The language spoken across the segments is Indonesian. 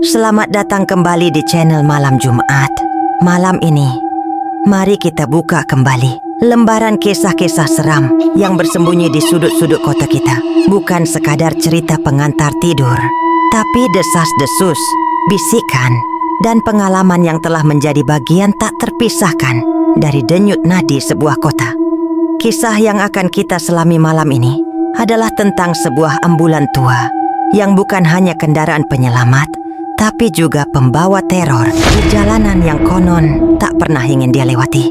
Selamat datang kembali di channel Malam Jumat. Malam ini, mari kita buka kembali lembaran kisah-kisah seram yang bersembunyi di sudut-sudut kota kita. Bukan sekadar cerita pengantar tidur, tapi desas-desus, bisikan, dan pengalaman yang telah menjadi bagian tak terpisahkan dari denyut nadi sebuah kota. Kisah yang akan kita selami malam ini adalah tentang sebuah ambulan tua yang bukan hanya kendaraan penyelamat, tapi juga pembawa teror di jalanan yang konon tak pernah ingin dia lewati.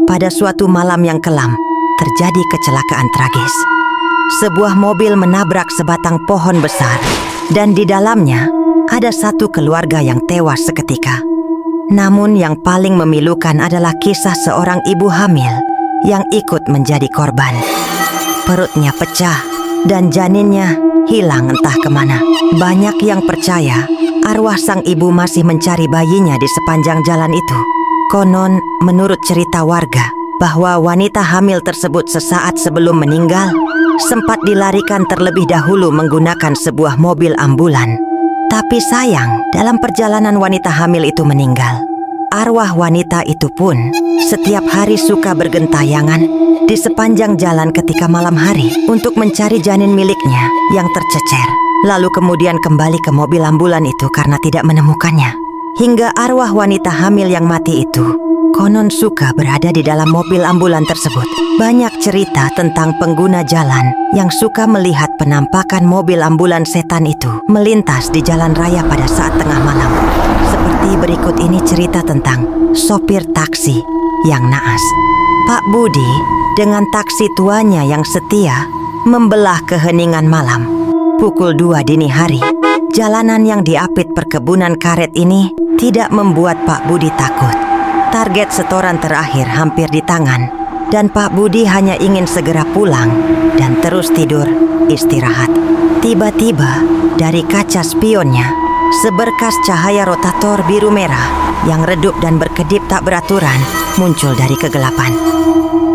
Pada suatu malam yang kelam, terjadi kecelakaan tragis. Sebuah mobil menabrak sebatang pohon besar, dan di dalamnya ada satu keluarga yang tewas seketika. Namun yang paling memilukan adalah kisah seorang ibu hamil yang ikut menjadi korban. Perutnya pecah dan janinnya hilang entah kemana. Banyak yang percaya arwah sang ibu masih mencari bayinya di sepanjang jalan itu. Konon, menurut cerita warga, bahwa wanita hamil tersebut sesaat sebelum meninggal sempat dilarikan terlebih dahulu menggunakan sebuah mobil ambulan. Tapi sayang, dalam perjalanan wanita hamil itu meninggal. Arwah wanita itu pun setiap hari suka bergentayangan di sepanjang jalan ketika malam hari untuk mencari janin miliknya yang tercecer. Lalu kemudian kembali ke mobil ambulan itu karena tidak menemukannya. Hingga arwah wanita hamil yang mati itu konon suka berada di dalam mobil ambulan tersebut. Banyak cerita tentang pengguna jalan yang suka melihat penampakan mobil ambulan setan itu melintas di jalan raya pada saat tengah malam. Seperti berikut ini cerita tentang sopir taksi yang naas. Pak Budi dengan taksi tuanya yang setia membelah keheningan malam. Pukul 2 dini hari, jalanan yang diapit perkebunan karet ini tidak membuat Pak Budi takut. Target setoran terakhir hampir di tangan, dan Pak Budi hanya ingin segera pulang dan terus tidur istirahat. Tiba-tiba dari kaca spionnya, seberkas cahaya rotator biru merah yang redup dan berkedip tak beraturan muncul dari kegelapan.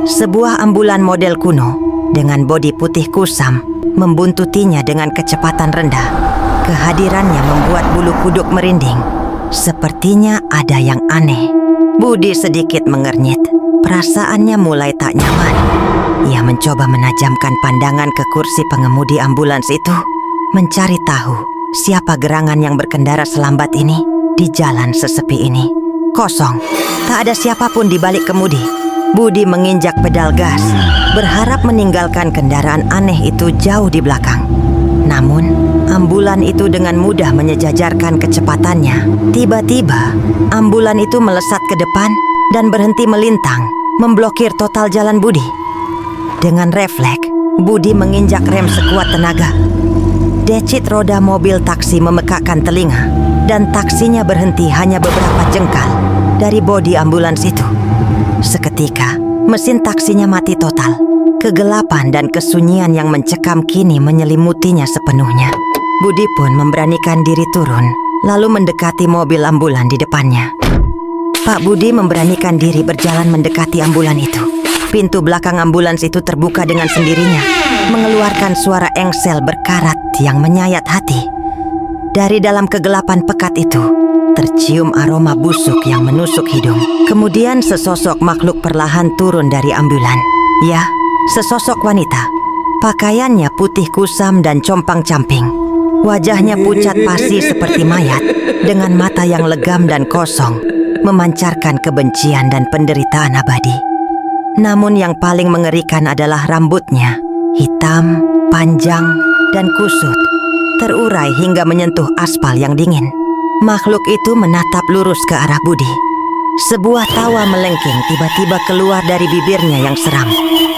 Sebuah ambulan model kuno dengan bodi putih kusam membuntutinya dengan kecepatan rendah. Kehadirannya membuat bulu kuduk merinding. Sepertinya ada yang aneh. Budi sedikit mengernyit. Perasaannya mulai tak nyaman. Ia mencoba menajamkan pandangan ke kursi pengemudi ambulans itu, mencari tahu siapa gerangan yang berkendara selambat ini di jalan sesepi ini. Kosong. Tak ada siapapun di balik kemudi. Budi menginjak pedal gas, berharap meninggalkan kendaraan aneh itu jauh di belakang. Namun, ambulan itu dengan mudah menyejajarkan kecepatannya. Tiba-tiba, ambulan itu melesat ke depan dan berhenti melintang, memblokir total jalan Budi. Dengan refleks, Budi menginjak rem sekuat tenaga. Decit roda mobil taksi memekakkan telinga, dan taksinya berhenti hanya beberapa jengkal dari bodi ambulans itu. Seketika, mesin taksinya mati total. Kegelapan dan kesunyian yang mencekam kini menyelimutinya sepenuhnya. Budi pun memberanikan diri turun, lalu mendekati mobil ambulan di depannya. Pak Budi memberanikan diri berjalan mendekati ambulan itu. Pintu belakang ambulans itu terbuka dengan sendirinya, mengeluarkan suara engsel berkarat yang menyayat hati. Dari dalam kegelapan pekat itu, tercium aroma busuk yang menusuk hidung. Kemudian sesosok makhluk perlahan turun dari ambulan. Ya, sesosok wanita. Pakaiannya putih kusam dan compang-camping. Wajahnya pucat pasi seperti mayat, dengan mata yang legam dan kosong, memancarkan kebencian dan penderitaan abadi. Namun yang paling mengerikan adalah rambutnya, hitam, panjang, dan kusut, terurai hingga menyentuh aspal yang dingin. Makhluk itu menatap lurus ke arah Budi. Sebuah tawa melengking tiba-tiba keluar dari bibirnya yang seram.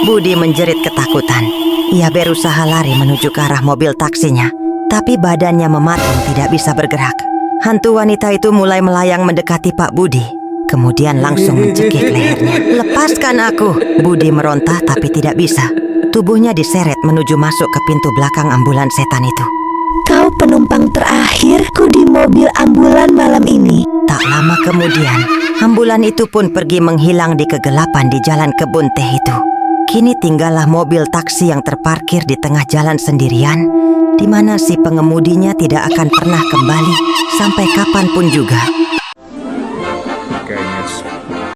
Budi menjerit ketakutan. Ia berusaha lari menuju ke arah mobil taksinya, tapi badannya mematung tidak bisa bergerak. Hantu wanita itu mulai melayang mendekati Pak Budi, kemudian langsung mencekik lehernya. "Lepaskan aku!" Budi merontah tapi tidak bisa. Tubuhnya diseret menuju masuk ke pintu belakang ambulan setan itu. "Kau penumpang terakhirku di mobil ambulan malam ini." Tak lama kemudian, ambulan itu pun pergi menghilang di kegelapan di jalan kebun teh itu. Kini tinggallah mobil taksi yang terparkir di tengah jalan sendirian di mana si pengemudinya tidak akan pernah kembali sampai kapanpun juga. Kayaknya